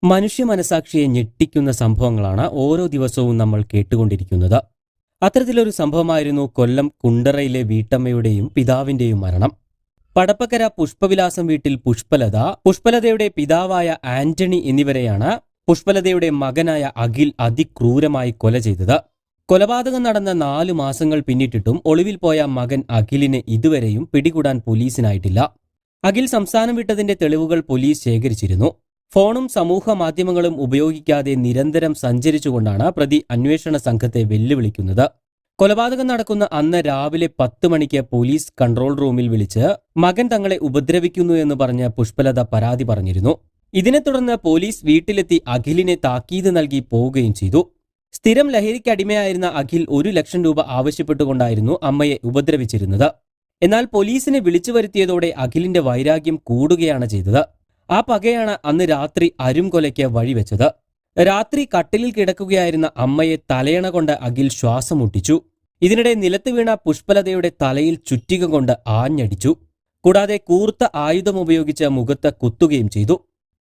മനുഷ്യ മനസാക്ഷിയെ ഞെട്ടിക്കുന്ന സംഭവങ്ങളാണ് ഓരോ ദിവസവും നമ്മൾ കേട്ടുകൊണ്ടിരിക്കുന്നത്. അത്തരത്തിലൊരു സംഭവമായിരുന്നു കൊല്ലം കുണ്ടറയിലെ വീട്ടമ്മയുടെയും പിതാവിന്റെയും മരണം. പടപ്പക്കര പുഷ്പവിലാസം വീട്ടിൽ പുഷ്പലത, പുഷ്പലതയുടെ പിതാവായ ആന്റണി എന്നിവരെയാണ് പുഷ്പലതയുടെ മകനായ അഖിൽ അതിക്രൂരമായി കൊല ചെയ്തത്. കൊലപാതകം നടന്ന 4 മാസങ്ങൾ പിന്നിട്ടിട്ടും ഒളിവിൽ പോയ മകൻ അഖിലിനെ ഇതുവരെയും പിടികൂടാൻ പോലീസിനായിട്ടില്ല. അഖിൽ സംസ്ഥാനം വിട്ടതിന്റെ തെളിവുകൾ പോലീസ് ശേഖരിച്ചിരുന്നു. ഫോണും സമൂഹ മാധ്യമങ്ങളും ഉപയോഗിക്കാതെ നിരന്തരം സഞ്ചരിച്ചുകൊണ്ടാണ് പ്രതി അന്വേഷണ സംഘത്തെ വെല്ലുവിളിക്കുന്നത്. കൊലപാതകം നടക്കുന്ന അന്ന് രാവിലെ 10 മണിക്ക് പോലീസ് കൺട്രോൾ റൂമിൽ വിളിച്ച് മകൻ തങ്ങളെ ഉപദ്രവിക്കുന്നു എന്ന് പറഞ്ഞ് പുഷ്പലത പരാതി പറഞ്ഞിരുന്നു. ഇതിനെ തുടർന്ന് പോലീസ് വീട്ടിലെത്തി അഖിലിനെ താക്കീത് നൽകി പോവുകയും ചെയ്തു. സ്ഥിരം ലഹരിക്കടിമയായിരുന്ന അഖിൽ 1 ലക്ഷം രൂപ ആവശ്യപ്പെട്ടുകൊണ്ടായിരുന്നു അമ്മയെ ഉപദ്രവിച്ചിരുന്നത്. എന്നാൽ പോലീസിനെ വിളിച്ചു വരുത്തിയതോടെ അഖിലിന്റെ വൈരാഗ്യം കൂടുകയാണ് ചെയ്തത്. ആ പകയാണ് അന്ന് രാത്രി അരുംകൊലയ്ക്ക് വഴിവെച്ചത്. രാത്രി കട്ടിലിൽ കിടക്കുകയായിരുന്ന അമ്മയെ തലയണ കൊണ്ട് അഖിൽ ശ്വാസം മുട്ടിച്ചു. ഇതിനിടെ നിലത്ത് വീണ പുഷ്പലതയുടെ തലയിൽ ചുറ്റിക കൊണ്ട് ആഞ്ഞടിച്ചു. കൂടാതെ കൂർത്ത ആയുധമുപയോഗിച്ച് മുഖത്ത് കുത്തുകയും ചെയ്തു.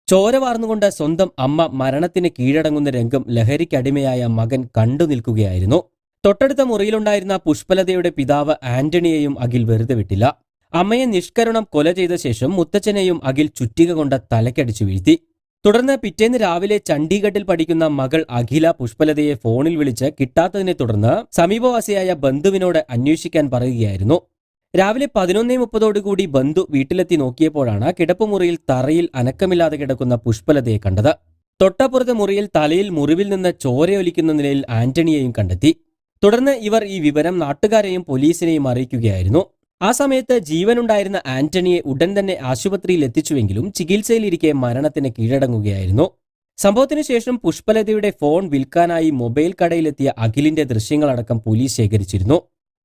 ചോര വാർന്നുകൊണ്ട് സ്വന്തം അമ്മ മരണത്തിന് കീഴടങ്ങുന്ന രംഗം ലഹരിക്കടിമയായ മകൻ കണ്ടു നിൽക്കുകയായിരുന്നു. തൊട്ടടുത്ത മുറിയിലുണ്ടായിരുന്ന പുഷ്പലതയുടെ പിതാവ് ആന്റണിയെയും അഖിൽ വെറുതെ വിട്ടില്ല. അമ്മയെ നിഷ്കരുണം കൊല ചെയ്ത ശേഷം മുത്തച്ഛനെയും അഖിൽ ചുറ്റിക കൊണ്ട് തലക്കടിച്ചു വീഴ്ത്തി. തുടർന്ന് പിറ്റേന്ന് രാവിലെ ചണ്ഡീഗഡിൽ പഠിക്കുന്ന മകൾ അഖില പുഷ്പലതയെ ഫോണിൽ വിളിച്ച് കിട്ടാത്തതിനെ തുടർന്ന് സമീപവാസിയായ ബന്ധുവിനോട് അന്വേഷിക്കാൻ പറയുകയായിരുന്നു. രാവിലെ 11:30 ബന്ധു വീട്ടിലെത്തി നോക്കിയപ്പോഴാണ് കിടപ്പുമുറിയിൽ തറയിൽ അനക്കമില്ലാതെ കിടക്കുന്ന പുഷ്പലതയെ കണ്ടത്. തൊട്ടപ്പുറത്തെ മുറിയിൽ തലയിൽ മുറിവിൽ നിന്ന് ചോരയൊലിക്കുന്ന നിലയിൽ ആന്റണിയെയും കണ്ടെത്തി. തുടർന്ന് ഇവർ ഈ വിവരം നാട്ടുകാരെയും പോലീസിനെയും അറിയിക്കുകയായിരുന്നു. ആ സമയത്ത് ജീവനുണ്ടായിരുന്ന ആന്റണിയെ ഉടൻ തന്നെ ആശുപത്രിയിൽ എത്തിച്ചുവെങ്കിലും ചികിത്സയിലിരിക്കെ മരണത്തിന് കീഴടങ്ങുകയായിരുന്നു. സംഭവത്തിനു ശേഷം പുഷ്പലതയുടെ ഫോൺ വിൽക്കാനായി മൊബൈൽ കടയിലെത്തിയ അഖിലിന്റെ ദൃശ്യങ്ങളടക്കം പോലീസ് ശേഖരിച്ചിരുന്നു.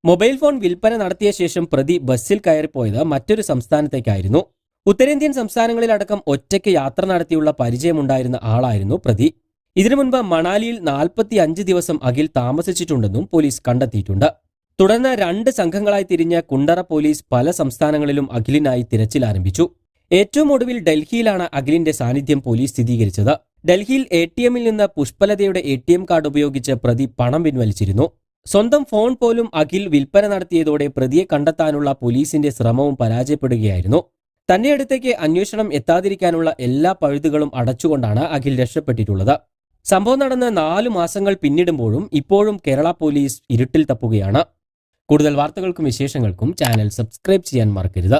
മൊബൈൽ ഫോൺ വിൽപ്പന നടത്തിയ ശേഷം പ്രതി ബസ്സിൽ കയറിപ്പോയത് മറ്റൊരു സംസ്ഥാനത്തേക്കായിരുന്നു. ഉത്തരേന്ത്യൻ സംസ്ഥാനങ്ങളിലടക്കം ഒറ്റയ്ക്ക് യാത്ര നടത്തിയുള്ള പരിചയമുണ്ടായിരുന്ന ആളായിരുന്നു പ്രതി. ഇതിനു മുൻപ് മണാലിയിൽ 45 ദിവസം അഖിൽ താമസിച്ചിട്ടുണ്ടെന്നും പോലീസ് കണ്ടെത്തിയിട്ടുണ്ട്. തുടർന്ന് 2 സംഘങ്ങളായി തിരിഞ്ഞ കുണ്ടറ പോലീസ് പല സംസ്ഥാനങ്ങളിലും അഖിലിനായി തിരച്ചിൽ ആരംഭിച്ചു. ഏറ്റവും ഒടുവിൽ ഡൽഹിയിലാണ് അഖിലിന്റെ സാന്നിധ്യം പോലീസ് സ്ഥിരീകരിച്ചത്. ഡൽഹിയിൽ ATMിൽ നിന്ന് പുഷ്പലതയുടെ ATM കാർഡ് ഉപയോഗിച്ച് പ്രതി പണം പിൻവലിച്ചിരുന്നു. സ്വന്തം ഫോൺ പോലും അഖിൽ വിൽപ്പന നടത്തിയതോടെ പ്രതിയെ കണ്ടെത്താനുള്ള പോലീസിന്റെ ശ്രമവും പരാജയപ്പെടുകയായിരുന്നു. തന്റെ അടുത്തേക്ക് അന്വേഷണം എത്താതിരിക്കാനുള്ള എല്ലാ പഴുതുകളും അടച്ചുകൊണ്ടാണ് അഖിൽ രക്ഷപ്പെട്ടിട്ടുള്ളത്. സംഭവം നടന്ന് 4 മാസങ്ങൾ പിന്നിടുമ്പോഴും ഇപ്പോഴും കേരള പോലീസ് ഇരുട്ടിൽ തപ്പുകയാണ്. കൂടുതൽ വാർത്തകൾക്കും വിശേഷങ്ങൾക്കും ചാനൽ സബ്സ്ക്രൈബ് ചെയ്യാൻ മറക്കരുത്.